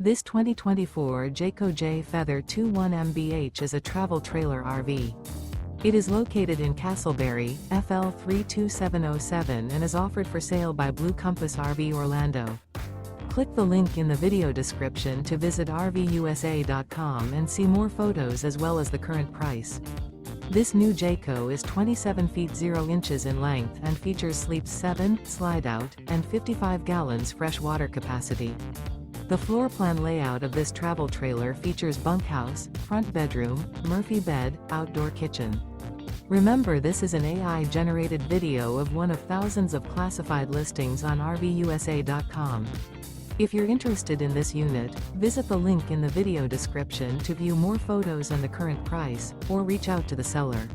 This 2024 Jayco Jay Feather 21 MBH is a travel trailer RV. It is located in Casselberry, FL 32707 and is offered for sale by Blue Compass RV Orlando. Click the link in the video description to visit RVUSA.com and see more photos as well as the current price. This new Jayco is 27 feet 0 inches in length and features sleeps 7, slide-out, and 55 gallons fresh water capacity. The floor plan layout of this travel trailer features bunkhouse, front bedroom, Murphy bed, outdoor kitchen. Remember, this is an AI-generated video of one of thousands of classified listings on RVUSA.com. If you're interested in this unit, visit the link in the video description to view more photos and the current price, or reach out to the seller.